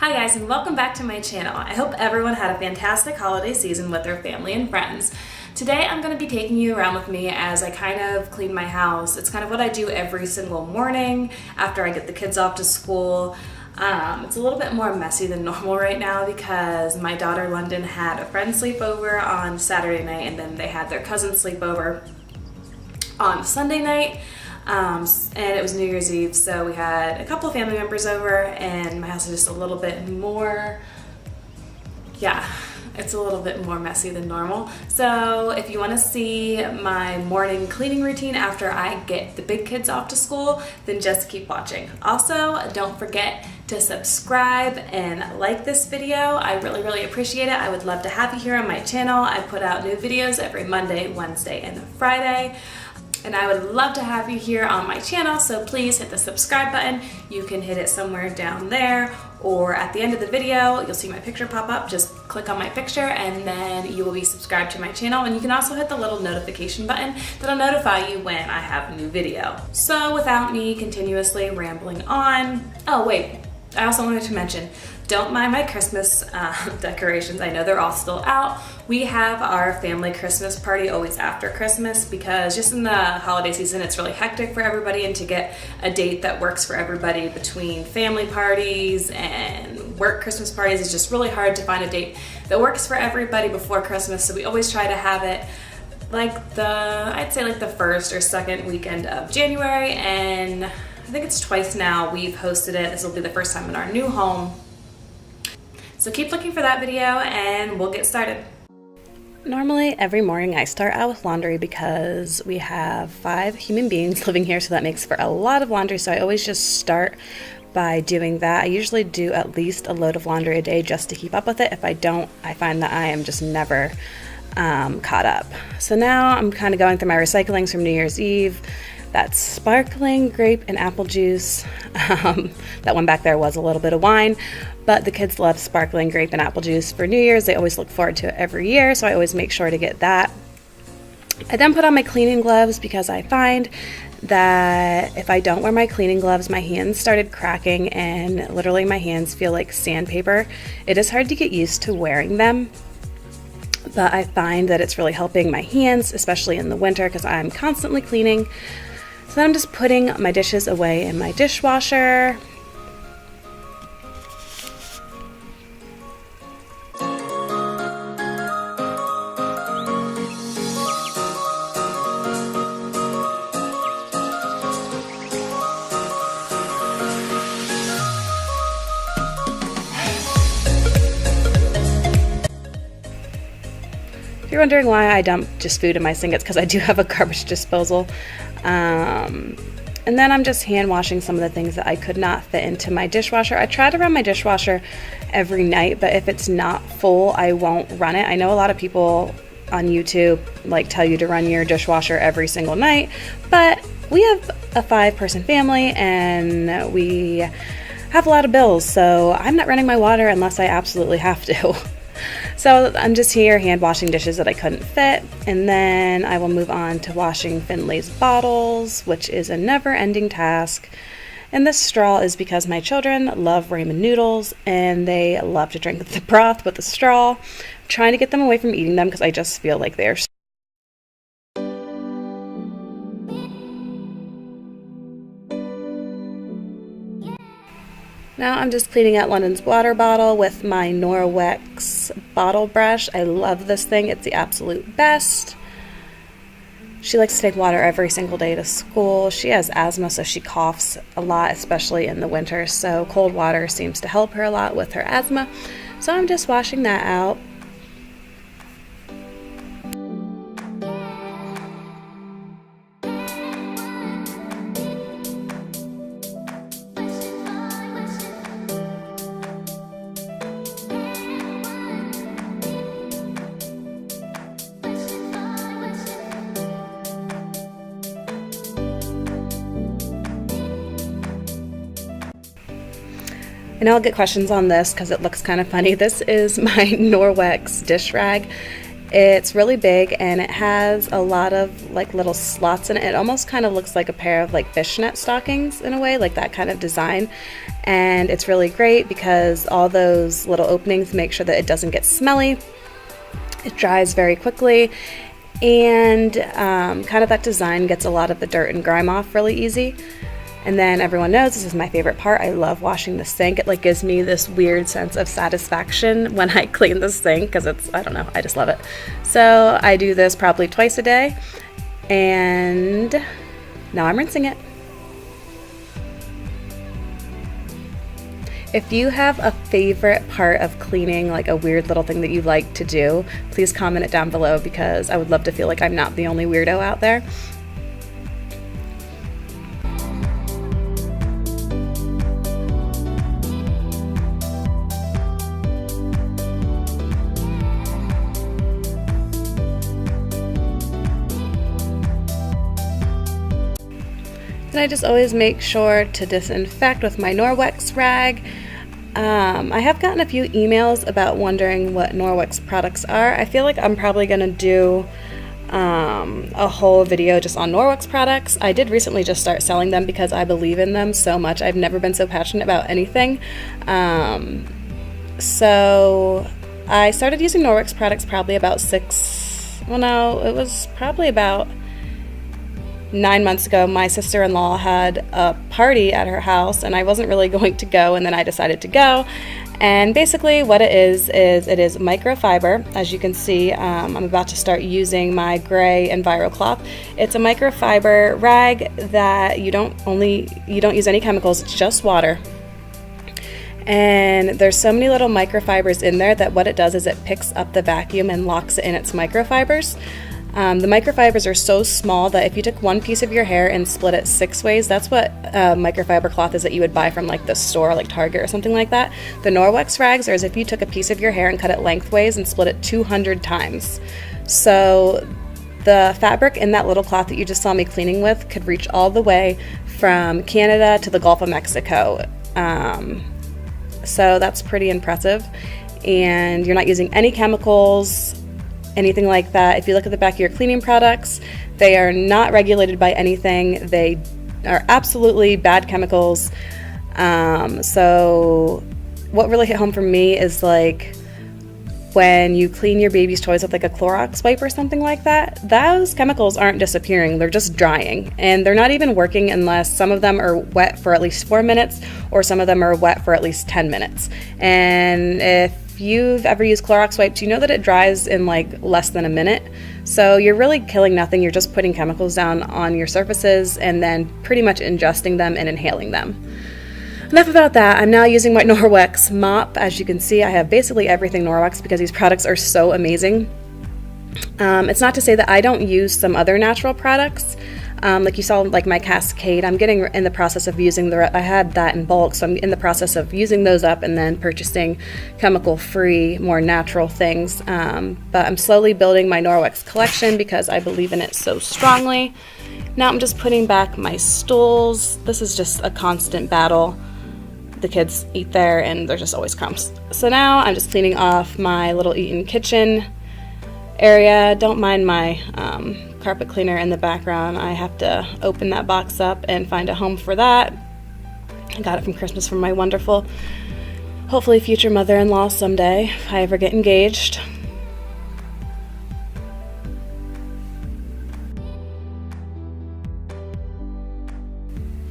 Hi guys, and welcome back to my channel. I hope everyone had a fantastic holiday season with their family and friends. Today I'm going to be taking you around with me as I kind of clean my house. It's kind of what I do every single morning after I get the kids off to school. It's a little bit more messy than normal right now because my daughter London had a friend sleepover on Saturday night, and then they had their cousin sleepover on Sunday night. And it was New Year's Eve, so we had a couple of family members over, and my house is just a little bit more, it's a little bit more messy than normal. So if you want to see my morning cleaning routine after I get the big kids off to school, then just keep watching. Also, don't forget to subscribe and like this video. I really appreciate it. I would love to have you here on my channel. I put out new videos every Monday, Wednesday, and Friday. And I would love to have you here on my channel, so please hit the subscribe button. You can hit it somewhere down there, or at the end of the video, you'll see my picture pop up. Just click on my picture and then you will be subscribed to my channel. And you can also hit the little notification button that'll notify you when I have a new video. So without me continuously rambling on, oh wait, I also wanted to mention, don't mind my Christmas decorations. I know they're all still out. We have our family Christmas party always after Christmas because just in the holiday season, it's really hectic for everybody, and to get a date that works for everybody between family parties and work Christmas parties is just really hard to find a date that works for everybody before Christmas. So we always try to have it I'd say the first or second weekend of January, and I think it's twice now we've hosted it. This will be the first time in our new home. So keep looking for that video and we'll get started. Normally every morning I start out with laundry because we have 5 human beings living here, so that makes for a lot of laundry. So I always just start by doing that. I usually do at least a load of laundry a day just to keep up with it. If I don't, I find that I am just never caught up. So now I'm kind of going through my recyclings from New Year's Eve. That's sparkling grape and apple juice. That one back there was a little bit of wine, but the kids love sparkling grape and apple juice for New Year's. They always look forward to it every year, so I always make sure to get that. I then put on my cleaning gloves because I find that if I don't wear my cleaning gloves, my hands started cracking and literally my hands feel like sandpaper. It is hard to get used to wearing them, but I find that it's really helping my hands, especially in the winter because I'm constantly cleaning. So then I'm just putting my dishes away in my dishwasher. If you're wondering why I dump just food in my sink, it's because I do have a garbage disposal. And then I'm just hand washing some of the things that I could not fit into my dishwasher. I try to run my dishwasher every night, but if it's not full, I won't run it. I know a lot of people on YouTube tell you to run your dishwasher every single night, but we have a 5-person family and we have a lot of bills, so I'm not running my water unless I absolutely have to. So I'm just here hand washing dishes that I couldn't fit, and then I will move on to washing Finley's bottles, which is a never-ending task. And this straw is because my children love ramen noodles and they love to drink the broth with the straw. I'm trying to get them away from eating them because I just feel like they're Now I'm just cleaning out London's water bottle with my Norwex bottle brush. I love this thing. It's the absolute best. She likes to take water every single day to school. She has asthma, so she coughs a lot, especially in the winter. So cold water seems to help her a lot with her asthma. So I'm just washing that out. I know I'll get questions on this because it looks kind of funny. This is my Norwex dish rag. It's really big and it has a lot of like little slots in it. It almost kind of looks like a pair of like fishnet stockings in a way, like that kind of design. And it's really great because all those little openings make sure that it doesn't get smelly. It dries very quickly, and kind of that design gets a lot of the dirt and grime off really easy. And then everyone knows this is my favorite part. I love washing the sink. It like gives me this weird sense of satisfaction when I clean the sink because it's, I don't know, I just love it. So I do this probably twice a day, and now I'm rinsing it. If you have a favorite part of cleaning, like a weird little thing that you like to do, please comment it down below because I would love to feel like I'm not the only weirdo out there. And I just always make sure to disinfect with my Norwex rag. I have gotten a few emails about wondering what Norwex products are. I feel like I'm probably going to do a whole video just on Norwex products. I did recently just start selling them because I believe in them so much. I've never been so passionate about anything. So I started using Norwex products probably about it was probably about 9 months ago. My sister-in-law had a party at her house and I wasn't really going to go, and then I decided to go. And basically what it is it is microfiber. As you can see, I'm about to start using my gray EnviroCloth. It's a microfiber rag that you don't use any chemicals, it's just water. And there's so many little microfibers in there that what it does is it picks up the vacuum and locks it in its microfibers. The microfibers are so small that if you took one piece of your hair and split it 6 ways, that's what microfiber cloth is that you would buy from like the store, like Target or something like that. The Norwex rags are as if you took a piece of your hair and cut it lengthways and split it 200 times. So the fabric in that little cloth that you just saw me cleaning with could reach all the way from Canada to the Gulf of Mexico. So that's pretty impressive. And you're not using any chemicals, anything like that. If you look at the back of your cleaning products, they are not regulated by anything. They are absolutely bad chemicals. So what really hit home for me is like when you clean your baby's toys with like a Clorox wipe or something like that, those chemicals aren't disappearing, they're just drying. And they're not even working unless some of them are wet for at least 4 minutes or some of them are wet for at least 10 minutes. And if you've ever used Clorox wipes, you know that it dries in like less than a minute. So you're really killing nothing. You're just putting chemicals down on your surfaces and then pretty much ingesting them and inhaling them. Enough about that. I'm now using my Norwex mop. As you can see, I have basically everything Norwex because these products are so amazing. It's not to say that I don't use some other natural products. Like you saw, like my Cascade, I'm getting in the process of using I had that in bulk, so I'm in the process of using those up and then purchasing chemical-free, more natural things. But I'm slowly building my Norwex collection because I believe in it so strongly. Now I'm just putting back my stools. This is just a constant battle. The kids eat there and there's just always crumbs. So now I'm just cleaning off my little eat-in kitchen area. Don't mind my carpet cleaner in the background. I have to open that box up and find a home for that. I got it from Christmas from my wonderful, hopefully future mother-in-law someday if I ever get engaged.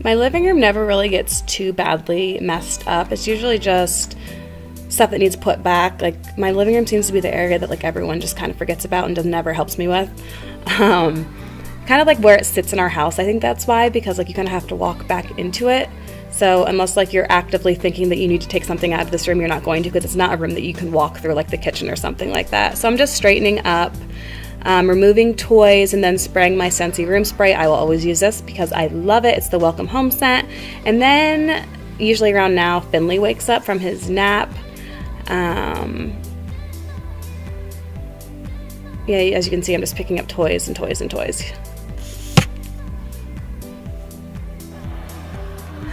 My living room never really gets too badly messed up. It's usually just stuff that needs put back. Like my living room seems to be the area that like everyone just kind of forgets about and never helps me with. Kind of like where it sits in our house. I think that's why, because like you kind of have to walk back into it. So unless like you're actively thinking that you need to take something out of this room, you're not going to, because it's not a room that you can walk through like the kitchen or something like that. So I'm just straightening up, removing toys, and then spraying my Scentsy room spray. I will always use this because I love it. It's the Welcome Home scent. And then usually around now, Finley wakes up from his nap. Yeah, as you can see, I'm just picking up toys and toys and toys.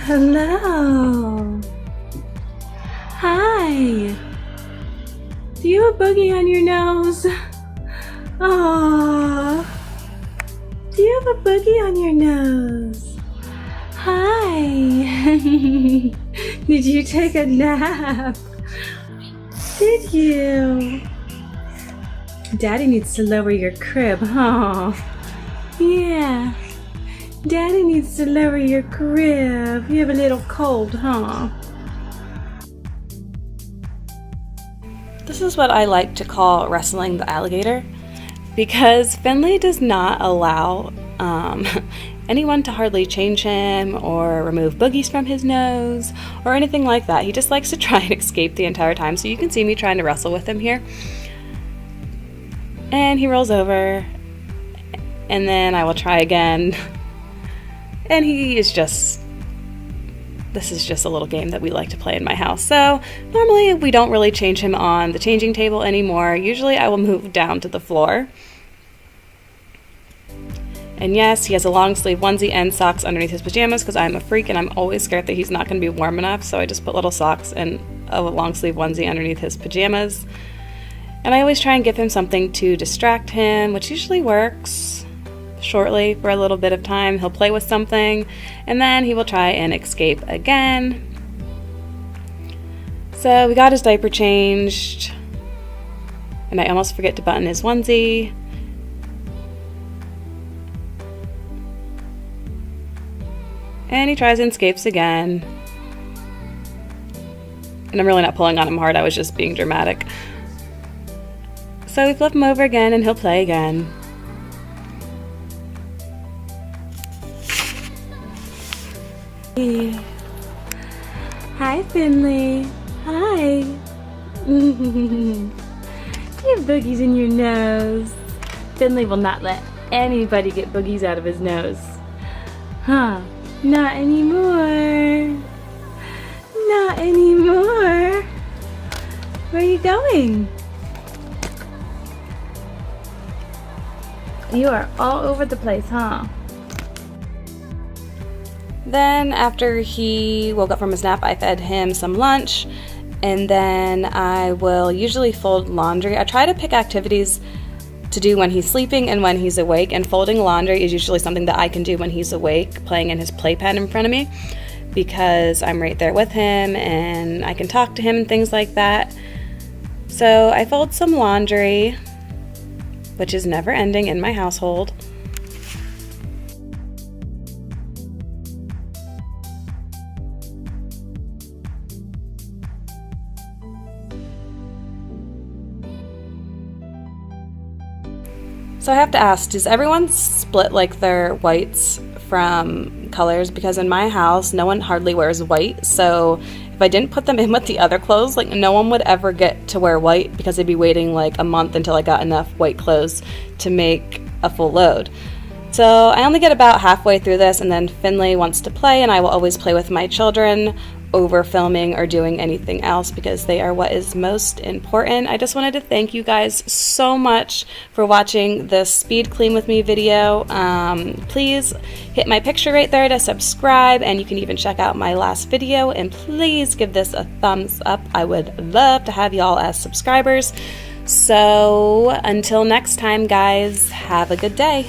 Hello. Hi. Do you have a boogie on your nose? Aww. Do you have a boogie on your nose? Hi. Did you take a nap? Did you? Daddy needs to lower your crib, huh? Yeah. Daddy needs to lower your crib. You have a little cold, huh? This is what I like to call wrestling the alligator, because Finley does not allow anyone to hardly change him or remove boogies from his nose or anything like that. He just likes to try and escape the entire time. So you can see me trying to wrestle with him here. And he rolls over, and then I will try again. And he is just... This is just a little game that we like to play in my house. So normally we don't really change him on the changing table anymore. Usually I will move down to the floor. And yes, he has a long sleeve onesie and socks underneath his pajamas because I'm a freak and I'm always scared that he's not going to be warm enough. So I just put little socks and a long sleeve onesie underneath his pajamas. And I always try and give him something to distract him, which usually works. Shortly, for a little bit of time, he'll play with something and then he will try and escape again. So we got his diaper changed, and I almost forget to button his onesie. And he tries and escapes again. And I'm really not pulling on him hard, I was just being dramatic. So we flip him over again and he'll play again. Hi, Finley. Hi. You have boogies in your nose. Finley will not let anybody get boogies out of his nose. Huh? Not anymore. Not anymore. Where are you going? You are all over the place, huh? Then after he woke up from his nap, I fed him some lunch, and then I will usually fold laundry. I try to pick activities to do when he's sleeping and when he's awake, and folding laundry is usually something that I can do when he's awake, playing in his playpen in front of me, because I'm right there with him and I can talk to him and things like that. So I fold some laundry, which is never ending in my household. So I have to ask, does everyone split like their whites from colors? Because in my house, no one hardly wears white. So if I didn't put them in with the other clothes, like no one would ever get to wear white because they'd be waiting like a month until I got enough white clothes to make a full load. So I only get about halfway through this, and then Finley wants to play, and I will always play with my children over filming or doing anything else because they are what is most important. I just wanted to thank you guys so much for watching this speed clean with me video. Please hit my picture right there to subscribe, and you can even check out my last video, and please give this a thumbs up. I would love to have y'all as subscribers. So until next time, guys, have a good day.